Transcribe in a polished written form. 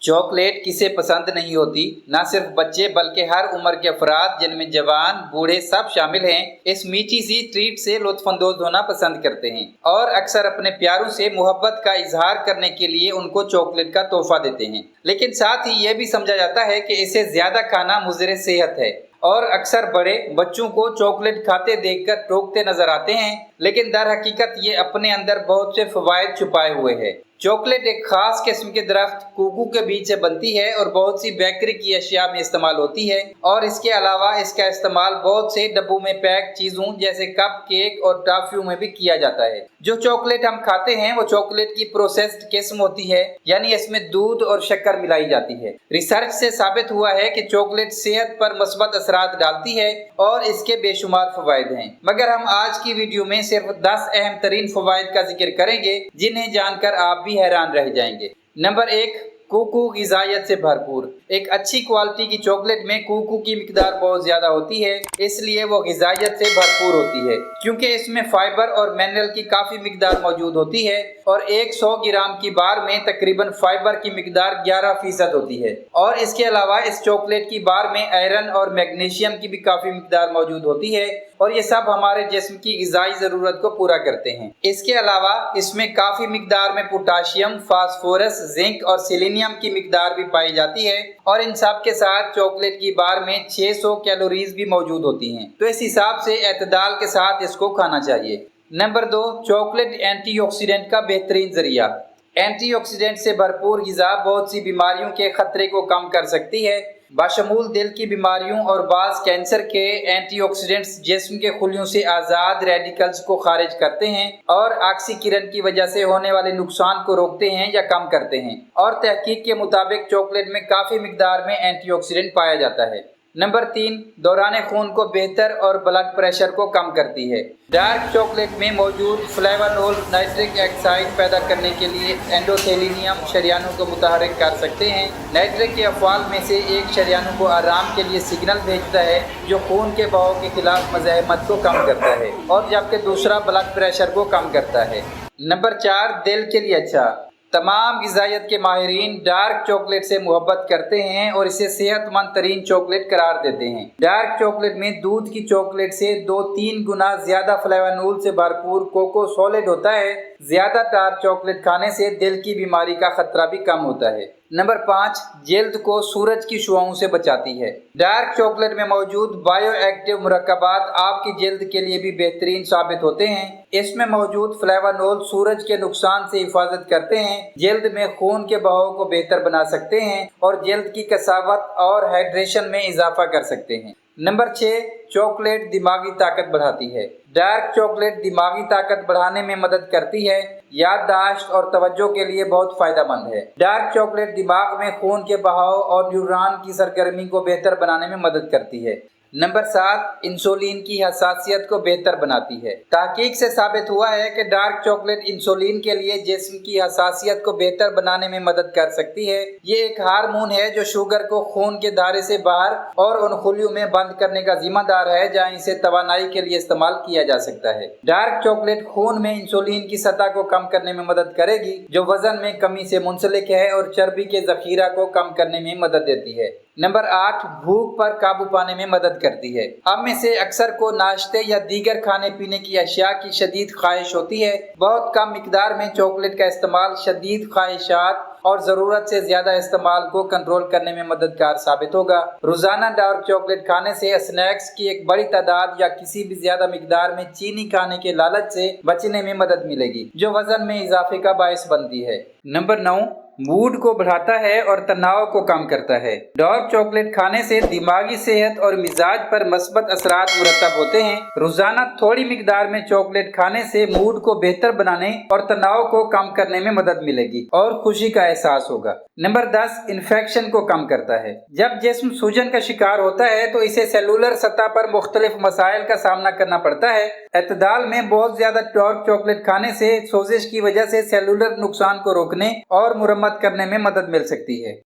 Chocolate किसे पसंद नहीं होती। न सिर्फ बच्चे बल्कि हर उम्र के अफराद जिनमें जवान बूढ़े सब शामिल हैं इस मीठी सी ट्रीट से लुत्फानंदोज होना पसंद करते हैं और अक्सर अपने प्यारों से मोहब्बत का इजहार करने के लिए उनको चॉकलेट का तोहफा देते हैं। लेकिन साथ ही यह भी समझा जाता है कि इसे ज्यादा खाना मुज़र सेहत है और अक्सर बड़े बच्चों को चॉकलेट खाते देखकर टोकते नजर आते हैं, लेकिन दर हकीकत ये अपने अंदर बहुत से फवायद छुपाए हुए है। चॉकलेट एक खास किस्म के दरख्त कुकू के बीज से बनती है और बहुत सी बेकरी की अशिया में इस्तेमाल होती है और इसके अलावा इसका इस्तेमाल बहुत से डब्बों में पैक चीजों जैसे कप केक और टॉफियों में भी किया जाता है। जो चॉकलेट हम खाते हैं वो चॉकलेट की प्रोसेस्ड किस्म होती है, यानी इसमें दूध और शक्कर मिलाई जाती है। रिसर्च से साबित हुआ है कि चॉकलेट सेहत पर मस्बत असरात डालती है और इसके बेशुमार फवायद हैं, मगर हम आज की वीडियो में सिर्फ 10 अहम तरीन फवायद का जिक्र करेंगे जिन्हें जानकर आप भी हैरान रह जाएंगे। नंबर 1, कोको गिजायत से भरपूर। एक अच्छी क्वालिटी की चॉकलेट में कोको की मिकदार बहुत ज्यादा होती है, इसलिए वो गिजायत से भरपूर होती है क्योंकि इसमें फाइबर और मिनरल की काफी मिकदार मौजूद होती है और 100 ग्राम की बार में तकरीबन फाइबर की मिकदार 11% होती है और इसके अलावा इस चॉकलेट की बार में आयरन और मैग्नीशियम की भी काफी मिकदार मौजूद होती है और ये सब हमारे जिस्म की ग़िज़ाई ज़रूरत को पूरा करते हैं। इसके अलावा इसमें काफ़ी मिकदार में पोटाशियम, फास्फोरस, जिंक और सेलेनियम की मिकदार भी पाई जाती है और इन सब के साथ चॉकलेट की बार में 600 कैलोरीज भी मौजूद होती हैं, तो इस हिसाब से एतदाल के साथ इसको खाना चाहिए। नंबर 2, चॉकलेट एंटीऑक्सीडेंट का बेहतरीन जरिया। एंटीऑक्सीडेंट से भरपूर ग़िज़ा बहुत सी बीमारियों के खतरे को कम कर सकती है, बाशमूल दिल की बीमारियों और बाज़ कैंसर के। एंटीऑक्सीडेंट्स जिस्म के खुलियों से आज़ाद रेडिकल्स को खारिज करते हैं और ऑक्सीकरण की वजह से होने वाले नुकसान को रोकते हैं या कम करते हैं और तहकीक के मुताबिक चॉकलेट में काफ़ी मिकदार में एंटीऑक्सीडेंट पाया जाता है। नंबर 3, दौरान खून को बेहतर और ब्लड प्रेशर को कम करती है। डार्क चॉकलेट में मौजूद फ्लेवानोल नाइट्रिक ऑक्साइड पैदा करने के लिए एंडोथेलिनियम शरियानों को मुतहरिक कर सकते हैं। नाइट्रिक के अफवाल में से एक शरियानों को आराम के लिए सिग्नल भेजता है जो खून के बहाव के खिलाफ मज़ाहमत को कम करता है और जबकि दूसरा ब्लड प्रेशर को कम करता है। नंबर 4, दिल के लिए अच्छा। तमाम ग़िज़ायत के माहिरीन डार्क चॉकलेट से मोहब्बत करते हैं और इसे सेहतमंद तरीन चॉकलेट करार देते हैं। डार्क चॉकलेट में दूध की चॉकलेट से 2-3 गुना ज्यादा फ्लेवानोल से भरपूर कोको सॉलिड होता है। ज्यादा डार्क चॉकलेट खाने से दिल की बीमारी का खतरा भी कम होता है। नंबर 5, जल्द को सूरज की शुआओं से बचाती है। डार्क चॉकलेट में मौजूद बायो एक्टिव मुरक्कबात आपकी जल्द के लिए भी बेहतरीन साबित होते हैं। इसमें मौजूद फ्लेवानोल सूरज के नुकसान से हिफाजत करते हैं, जल्द में खून के बहाव को बेहतर बना सकते हैं और जल्द की कसावत और हाइड्रेशन में इजाफा कर सकते हैं। नंबर 6, चॉकलेट दिमागी ताकत बढ़ाती है। डार्क चॉकलेट दिमागी ताकत बढ़ाने में मदद करती है, याददाश्त और तवज्जो के लिए बहुत फायदेमंद है। डार्क चॉकलेट दिमाग में खून के बहाव और न्यूरॉन की सरगर्मी को बेहतर बनाने में मदद करती है। नंबर 7, इंसुलिन की हसासियत को बेहतर बनाती है। तहकीक से साबित हुआ है कि डार्क चॉकलेट इंसुलिन के लिए जिस्म की हसासियत को बेहतर बनाने में मदद कर सकती है। ये एक हार्मोन है जो शुगर को खून के दायरे से बाहर और उन खुलियों में बंद करने का जिम्मेदार है जहाँ इसे तवानाई के लिए इस्तेमाल किया जा सकता है। डार्क चॉकलेट खून में इंसुलिन की सतह को कम करने में मदद करेगी जो वजन में कमी से मुंसलिक है और चर्बी के जखीरा को कम करने में मदद देती है। नंबर 8, भूख पर काबू पाने में मदद करती है। हम में से अक्सर को नाश्ते या दीगर खाने पीने की अशिया की शदीद ख्वाहिश होती है। बहुत कम मिकदार में चॉकलेट का इस्तेमाल शदीद ख्वाहिशात और ज़रूरत से ज़्यादा इस्तेमाल को कंट्रोल करने में मददगार साबित होगा। रोज़ाना डार्क चॉकलेट खाने से स्नैक्स की एक बड़ी तादाद या किसी भी ज़्यादा मिकदार में चीनी खाने के लालच से बचने में मदद मिलेगी जो वजन में इजाफे का बायस बनती है। नंबर 9, मूड को बढ़ाता है और तनाव को कम करता है। डार्क चॉकलेट खाने से दिमागी सेहत और मिजाज पर मस्बत असरात मुरतब होते हैं। रोजाना थोड़ी मिकदार में चॉकलेट खाने से मूड को बेहतर बनाने और तनाव को कम करने में मदद मिलेगी और खुशी का एहसास होगा। नंबर 10, इन्फेक्शन को कम करता है। जब जिस्म सूजन का शिकार होता है तो इसे सेलुलर सतह पर मुख्तलिफ मसाइल का सामना करना पड़ता है। एतदाल में बहुत ज्यादा डार्क चॉकलेट खाने से सोजिश की वजह से सेलुलर नुकसान को रोकने और मुरम्मत करने में मदद मिल सकती है।